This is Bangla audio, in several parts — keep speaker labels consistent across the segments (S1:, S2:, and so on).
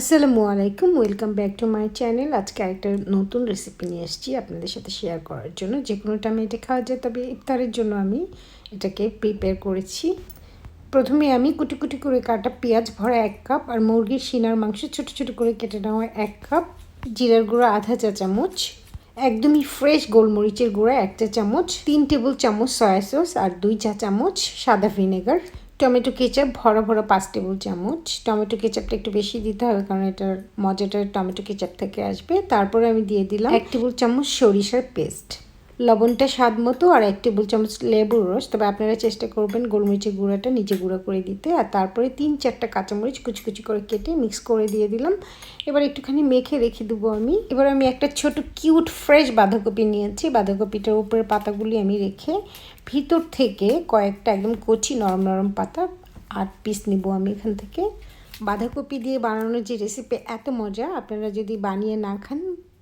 S1: আসসালামু আলাইকুম, welcome back to my channel. আজকে একটা নতুন রেসিপি নিয়ে এসেছি আপনাদের সাথে শেয়ার করার জন্য। যে কোনো টাইমে এটা খাওয়া যায়, তবে ইফতারের জন্য আমি এটাকে প্রিপেয়ার করেছি। প্রথমে আমি কুটি কুটি করে কাটা পেঁয়াজ ভরা 1 কাপ, আর মুরগির সিনার মাংস ছোট ছোট করে কেটে নেওয়া 1 কাপ, জিরার গুঁড়া আধা চা চামচ, একদমই ফ্রেশ গোলমরিচের গুঁড়া 1 চা চামচ, 3 টেবিল চামচ সয়া সস আর 2 চা চামচ সাদা ভিনেগার, টমেটো কেচাপ ভরা ভরা 5 টেবিল চামচ। টমেটো কেচাপটা একটু বেশি দিতে হবে, কারণ এটার মজাটা টমেটো কেচাপ থেকে আসবে। তারপরে আমি দিয়ে দিলাম 1 টেবিল চামচ সরিষার পেস্ট, লবণটা স্বাদ মতো, আর 1 টেবিল চামচ লেবুর রস। তবে আপনারা চেষ্টা করবেন গোলমরিচের গুঁড়াটা নিজে গুঁড়া করে দিতে। আর তারপরে 3-4টা কাঁচামরিচ কুচি কুচি করে কেটে মিক্স করে দিয়ে দিলাম। এবার একটুখানি মেখে রেখে দেবো আমি। এবার আমি একটা ছোট কিউট ফ্রেশ বাঁধাকপি নিয়েছি। বাঁধাকপিটার উপরে পাতাগুলি আমি রেখে ভিতর থেকে কয়েকটা একদম কচি নরম নরম পাতা 8 পিস নিব আমি এখান থেকে। বাঁধাকপি দিয়ে বানানো যে রেসিপি এত মজা, আপনারা যদি বানিয়ে না খান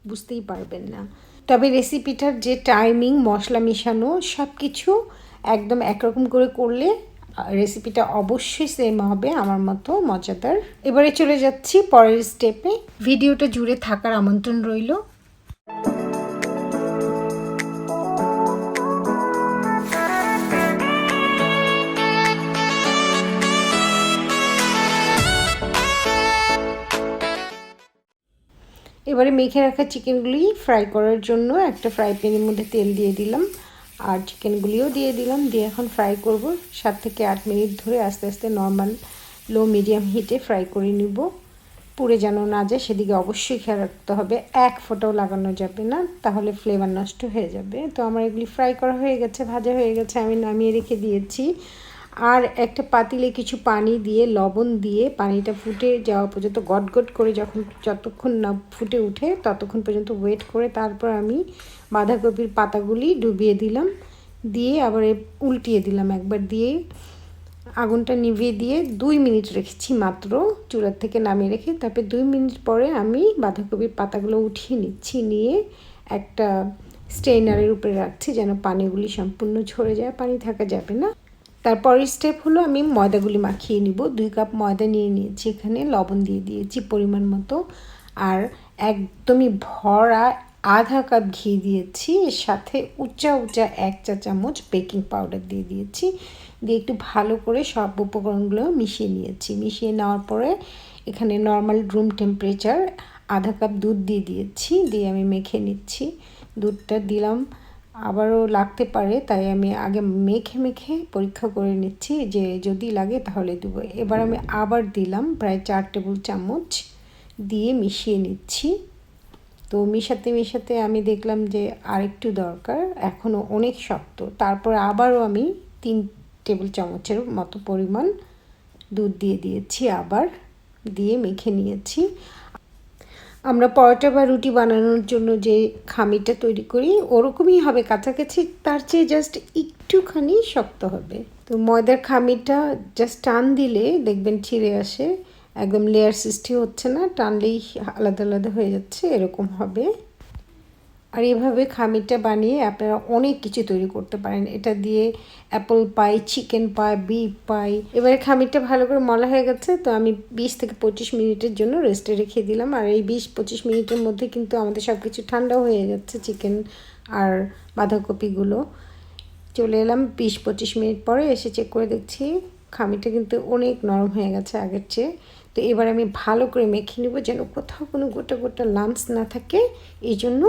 S1: বুঝতেই পারবেন না। তবে রেসিপিটার যে টাইমিং, মশলা মিশানো সব কিছু একদম একরকম করে করলে রেসিপিটা অবশ্যই সেম হবে, আমার মতো মজাদার। এবারে চলে যাচ্ছি পরের স্টেপে। ভিডিওটা জুড়ে থাকার আমন্ত্রণ রইল। এবারে মেখে রাখা চিকেনগুলি ফ্রাই করার জন্য একটা ফ্রাই প্যানের মধ্যে তেল দিয়ে দিলাম, আর চিকেনগুলিও দিয়ে দিলাম। দিয়ে এখন ফ্রাই করব 7 থেকে 8 মিনিট ধরে আস্তে আস্তে নর্মাল লো মিডিয়াম হিটে ফ্রাই করে নিব। পুড়ে যেন না যায় সেদিকে অবশ্যই খেয়াল রাখতে হবে, 1 ফোঁটাও লাগানো যাবে না, তাহলে ফ্লেভার নষ্ট হয়ে যাবে। তো আমার এগুলি ফ্রাই করা হয়ে গেছে, ভাজা হয়ে গেছে, আমি নামিয়ে রেখে দিয়েছি। আর একটা পাতিলে কিছু পানি দিয়ে লবণ দিয়ে পানিটা ফুটে যাওয়া পর্যন্ত গটগট করে যতক্ষণ না ফুটে উঠে ততক্ষণ পর্যন্ত ওয়েট করে তারপর আমি বাঁধাকপির পাতাগুলি ডুবিয়ে দিলাম। দিয়ে আবার উল্টিয়ে দিলাম একবার, দিয়ে আগুনটা নিভিয়ে দিয়ে 2 মিনিট রেখেছি মাত্র, চুলার থেকে নামিয়ে রেখে। তারপরে 2 মিনিট পরে আমি বাঁধাকপির পাতাগুলো উঠিয়ে নিচ্ছি, নিয়ে একটা স্ট্রেনারের উপরে রাখছি যেন পানিগুলি সম্পূর্ণ ঝরে যায়, পানি থাকা যাবে না। তারপরের স্টেপ হলো আমি ময়দাগুলি মাখিয়ে নিব। 2 কাপ ময়দা নিয়ে নিয়েছি, এখানে লবণ দিয়ে দিয়েছি পরিমাণ মতো, আর একদমই ভরা আধা কাপ ঘি দিয়েছি। এর সাথে উঁচা 1 চা চামচ বেকিং পাউডার দিয়ে দিয়েছি। দিয়ে একটু ভালো করে সব উপকরণগুলো মিশিয়ে নিয়েছি। মিশিয়ে নেওয়ার পরে এখানে নর্মাল রুম টেম্পারেচার আধা কাপ দুধ দিয়ে দিয়েছি, দিয়ে আমি মেখে নিচ্ছি। দুধটা দিলাম, আবারও লাগতে পারে, তাই আমি আগে মেখে পরীক্ষা করে নিচ্ছি যে যদি লাগে তাহলে দেব। এবার আমি আবার দিলাম প্রায় 4 টেবিল চামচ, দিয়ে মিশিয়ে নিচ্ছি। তো মিশাতে আমি দেখলাম যে আরেকটু দরকার, এখনও অনেক শক্ত। তারপর আবারও আমি 3 টেবিল চামচের মতো পরিমাণ দুধ দিয়ে দিয়েছি, আবার দিয়ে মেখে নিয়েছি। আমরা পরোটা বা রুটি বানানোর জন্য যে খামিটা তৈরি করি ওরকমই হবে কাছাকাছি, তার চেয়ে জাস্ট একটুখানি শক্ত হবে। তো ময়দার খামিটা জাস্ট টান দিলে দেখবেন ছিঁড়ে আসে, একদম লেয়ার সৃষ্টি হচ্ছে না, টানলেই আলাদা আলাদা হয়ে যাচ্ছে, এরকম হবে। আর এভাবে খামিরটা বানিয়ে আপনারা অনেক কিছু তৈরি করতে পারেন। এটা দিয়ে অ্যাপল পাই, চিকেন পাই, বিফ পাই। এবারে খামিরটা ভালো করে মলা হয়ে গেছে, তো আমি 20 থেকে 25 মিনিটের জন্য রেস্টে রেখে দিলাম। আর এই 20-25 মিনিটের মধ্যে কিন্তু আমাদের সব কিছু ঠান্ডাও হয়ে যাচ্ছে, চিকেন আর বাঁধাকপিগুলো। চলে এলাম 20-25 মিনিট পরে, এসে চেক করে দেখছি খামিরটা কিন্তু অনেক নরম হয়ে গেছে আগের চেয়ে। তো এবার আমি ভালো করে মেখে নেব যেন কোথাও কোনো গোটা গোটা লাম্পস না থাকে, এই জন্য।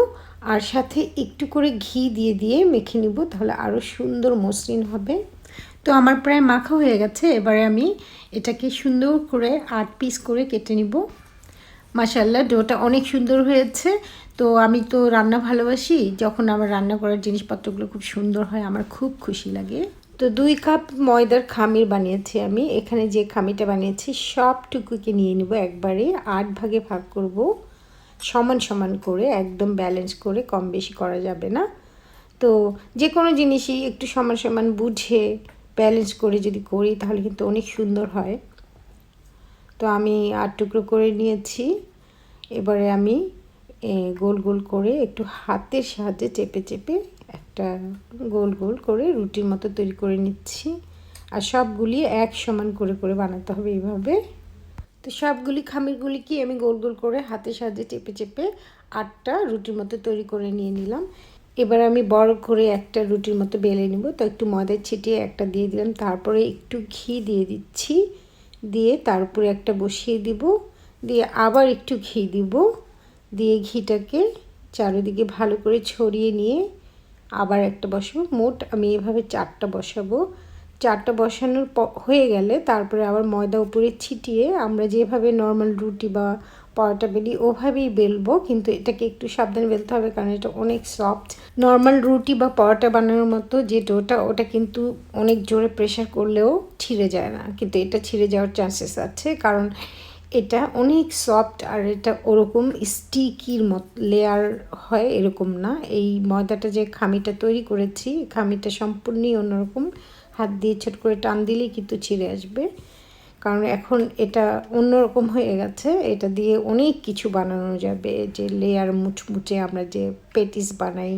S1: আর সাথে একটু করে ঘি দিয়ে মেখে নিব, তাহলে আরও সুন্দর মসৃণ হবে। তো আমার প্রায় মাখা হয়ে গেছে। এবারে আমি এটাকে সুন্দর করে 8 পিস করে কেটে নিব। মাশাআল্লাহ, ডোটা অনেক সুন্দর হয়েছে। তো আমি তো রান্না ভালোবাসি, যখন আমার রান্না করার জিনিসপত্রগুলো খুব সুন্দর হয় আমার খুব খুশি লাগে। তো 2 কাপ ময়দার খামির বানিয়েছি আমি। এখানে যে খামিটা বানিয়েছি সবটুকুকে নিয়ে নেব একবারে, 8 ভাগে ভাগ করব, সমান সমান করে, একদম ব্যালেন্স করে, কম বেশি করা যাবে না। তো যে কোনো জিনিসই একটু সমান সমান বুঝে ব্যালেন্স করে যদি করি তাহলে কিন্তু অনেক সুন্দর হয়। তো আমি 8 টুকরো করে নিয়েছি। এবারে আমি গোল গোল করে একটু হাতের সাহায্যে চেপে একটা গোল গোল করে রুটির মতো তৈরি করে নিচ্ছি। আর সবগুলি এক সমান করে বানাতে হবে এইভাবে। তো সবগুলি খামিরগুলিকে আমি গোল গোল করে হাতের সাহায্যে চেপে চেপে 8টা রুটির মতো তৈরি করে নিয়ে নিলাম। এবার আমি বড় করে একটা রুটির মতো বেলে নিব। তো একটু ময়দা ছিটিয়ে একটা দিয়ে দিলাম, তারপরে একটু ঘি দিয়ে দিচ্ছি, দিয়ে তার উপরে একটা বসিয়ে দিব, দিয়ে আবার একটু ঘি দিব, দিয়ে ঘিটাকে চারিদিকে ভালো করে ছড়িয়ে নিয়ে আবার একটা বসাবো। মোট আমি এভাবে 4টা বসাবো। 4টা বসানোর হয়ে গেলে তারপরে আবার ময়দা উপরে ছিটিয়ে আমরা যেভাবে নর্মাল রুটি বা পরোটা বেলি ওভাবেই বেলবো, কিন্তু এটাকে একটু সাবধানে বেলতে হবে কারণ এটা অনেক সফট। নর্মাল রুটি বা পরোটা বানানোর মতো যে ডোটা ওটা কিন্তু অনেক জোরে প্রেশার করলেও ছিঁড়ে যায় না, কিন্তু এটা ছিঁড়ে যাওয়ার চান্সেস আছে কারণ এটা অনেক সফট আর এটা ওরকম স্টিকির লেয়ার হয় এরকম না। এই ময়দাটা যে খামিটা তৈরি করেছি খামিটা সম্পূর্ণই অন্যরকম, হাত দিয়ে ছোট করে টান দিলেই কিন্তু ছিঁড়ে আসবে কারণ এখন এটা অন্যরকম হয়ে গেছে। এটা দিয়ে অনেক কিছু বানানো যাবে, যে লেয়ার মুচমুচে আমরা যে পেটিস বানাই,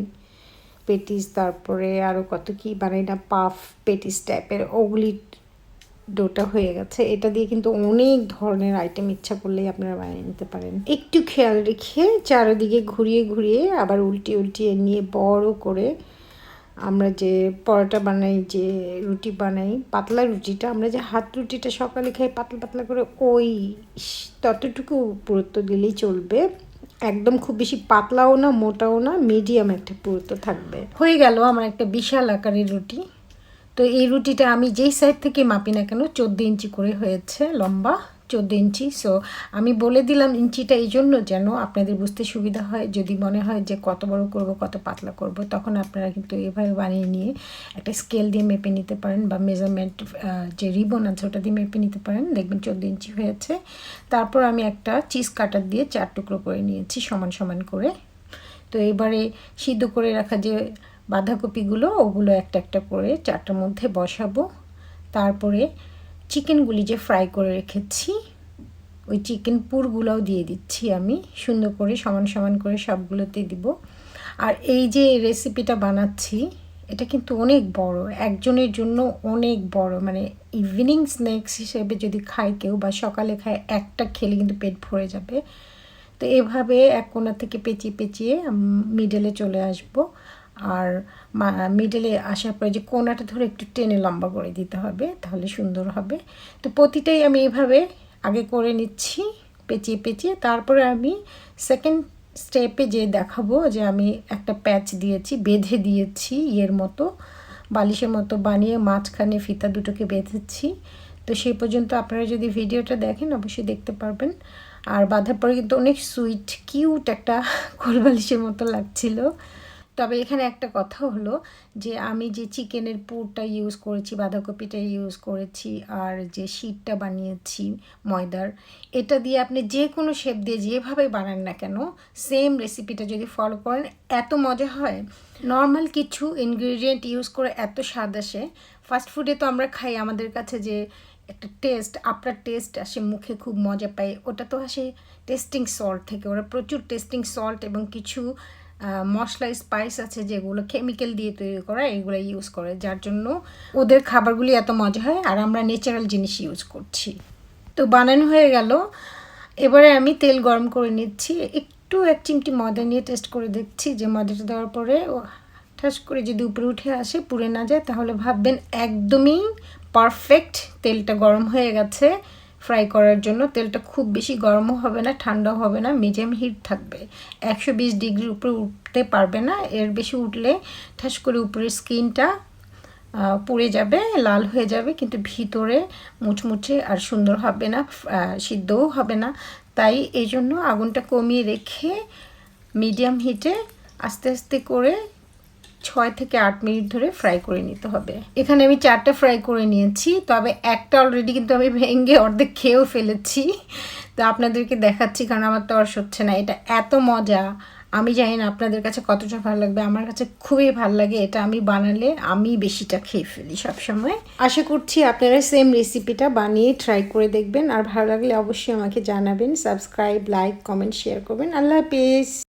S1: পেটিস তারপরে আরও কত কি বানাই না, পাফ পেটিস টাইপের, ওগুলি ডোটা হয়ে গেছে। এটা দিয়ে কিন্তু অনেক ধরনের আইটেম ইচ্ছা করলেই আপনারা বানিয়ে নিতে পারেন। একটু খেয়াল রেখে চারিদিকে ঘুরিয়ে ঘুরিয়ে আবার উল্টিয়ে উল্টিয়ে নিয়ে বড় করে আমরা যে পরোটা বানাই, যে রুটি বানাই, পাতলা রুটিটা আমরা যে হাত রুটিটা সকালে খাই পাতলা পাতলা করে, ওই ততটুকু পুরুত্ব দিলেই চলবে। একদম খুব বেশি পাতলাও না মোটাও না, মিডিয়াম একটা পুরুত্ব থাকবে। হয়ে গেল আমার একটা বিশাল আকারের রুটি। তো এই রুটিটা আমি যেই সাইড থেকে মাপি না কেন 14 ইঞ্চি করে হয়েছে, লম্বা 14 ইঞ্চি। সো আমি বলে দিলাম ইঞ্চিটা এই জন্য যেন আপনাদের বুঝতে সুবিধা হয়। যদি মনে হয় যে কত বড় করব কত পাতলা করব, তখন আপনারা কিন্তু এভাবে বানিয়ে নিয়ে একটা স্কেল দিয়ে মেপে নিতে পারেন বা মেজারমেন্ট যে রিবন আছে ওটা দিয়ে মেপে নিতে পারেন, দেখবেন 14 ইঞ্চি হয়েছে। তারপর আমি একটা চিজ কাটার দিয়ে 4 টুকরো করে নিয়েছি সমান সমান করে। তো এবারে সিদ্ধ করে রাখা যে বাঁধাকপিগুলো ওগুলো একটা একটা করে 4টার মধ্যে বসাবো। তারপরে চিকেনগুলি যে ফ্রাই করে রেখেছি ওই চিকেন পুরগুলোও দিয়ে দিচ্ছি আমি, সুন্দর করে সমান সমান করে সবগুলোতে দিব। আর এই যে রেসিপিটা বানাচ্ছি এটা কিন্তু অনেক বড়, একজনের জন্য অনেক বড়, মানে ইভিনিং স্ন্যাক্স হিসেবে যদি খায় কেউ বা সকালে খায় একটা খেলে কিন্তু পেট ভরে যাবে। তো এভাবে এক কোণা থেকে পেঁচিয়ে পেঁচিয়ে মিডলে চলে আসব, আর মিডলে আসার পরে যে কোণাটা ধরে একটু টেনে লম্বা করে দিতে হবে, তাহলে সুন্দর হবে। তো প্রতিটাই আমি এইভাবে আগে করে নিচ্ছি পেঁচিয়ে পেঁচিয়ে। তারপরে আমি সেকেন্ড স্টেপে যে দেখাবো যে আমি একটা প্যাচ দিয়েছি, বেঁধে দিয়েছি ইয়ের মতো, বালিশের মতো বানিয়ে মাঝখানে ফিতা দুটোকে বেঁধেছি। তো সেই পর্যন্ত আপনারা যদি ভিডিওটা দেখেন অবশ্যই দেখতে পারবেন। আর বাঁধার পরে কিন্তু অনেক সুইট কিউট একটা কোলবালিশের মতো লাগছিল। তবে এখানে একটা কথা হলো যে আমি যে চিকেনের পুরটা ইউজ করেছি, বাঁধাকপিটা ইউজ করেছি, আর যে শীটটা বানিয়েছি ময়দার, এটা দিয়ে আপনি যে কোনো শেপ দিয়ে যেভাবে বানান না কেন সেম রেসিপিটা যদি ফলো করেন এত মজা হয়। নর্মাল কিছু ইনগ্রিডিয়েন্ট ইউজ করে এত স্বাদ আসে। ফাস্টফুডে তো আমরা খাই, আমাদের কাছে যে একটা টেস্ট, আপনার টেস্ট আসে মুখে, খুব মজা পাই, ওটা তো আসে টেস্টিং সল্ট থেকে। ওরা প্রচুর টেস্টিং সল্ট এবং কিছু মশলা স্পাইস আছে যেগুলো কেমিক্যাল দিয়ে তৈরি করা, এগুলো ইউজ করে, যার জন্য ওদের খাবারগুলি এত মজা হয়, আর আমরা ন্যাচারাল জিনিস ইউজ করছি। তো বানানো হয়ে গেল। এবারে আমি তেল গরম করে নিচ্ছি, একটু 1 চিমটি ময়দা নিয়ে টেস্ট করে দেখছি যে ময়দাটা দেওয়ার পরে ঠাস করে যদি উপরে উঠে আসে, পুড়ে না যায়, তাহলে ভাববেন একদমই পারফেক্ট তেলটা গরম হয়ে গেছে ফ্রাই করার জন্য। তেলটা খুব বেশি গরমও হবে না ঠান্ডাও হবে না, মিডিয়াম হিট থাকবে। 120 ডিগ্রির উপরে উঠতে পারবে না, এর বেশি উঠলে ঠাস করে উপরের স্কিনটা পুড়ে যাবে, লাল হয়ে যাবে, কিন্তু ভিতরে মুচমুচে আর সুন্দর হবে না, সিদ্ধও হবে না। তাই এই জন্য আগুনটা কমিয়ে রেখে মিডিয়াম হিটে আস্তে আস্তে করে 6 থেকে 8 মিনিট ধরে ফ্রাই করে নিতে হবে। এখানে আমি 4টা ফ্রাই করে নিয়েছি, তবে একটা অলরেডি কিন্তু আমি ভেঙে অর্ধেক খেয়েও ফেলেছি। তো আপনাদেরকে দেখাচ্ছি কারণ আমার তো আর হচ্ছে না। এটা এত মজা, আমি জানি না আপনাদের কাছে কতটা ভালো লাগবে, আমার কাছে খুবই ভালো লাগে। এটা আমি বানালে আমি বেশিটা খেয়ে ফেলি সবসময়। আশা করছি আপনারা সেম রেসিপিটা বানিয়ে ট্রাই করে দেখবেন, আর ভালো লাগলে অবশ্যই আমাকে জানাবেন। সাবস্ক্রাইব, লাইক, কমেন্ট, শেয়ার করবেন। আল্লাহ হাফেজ।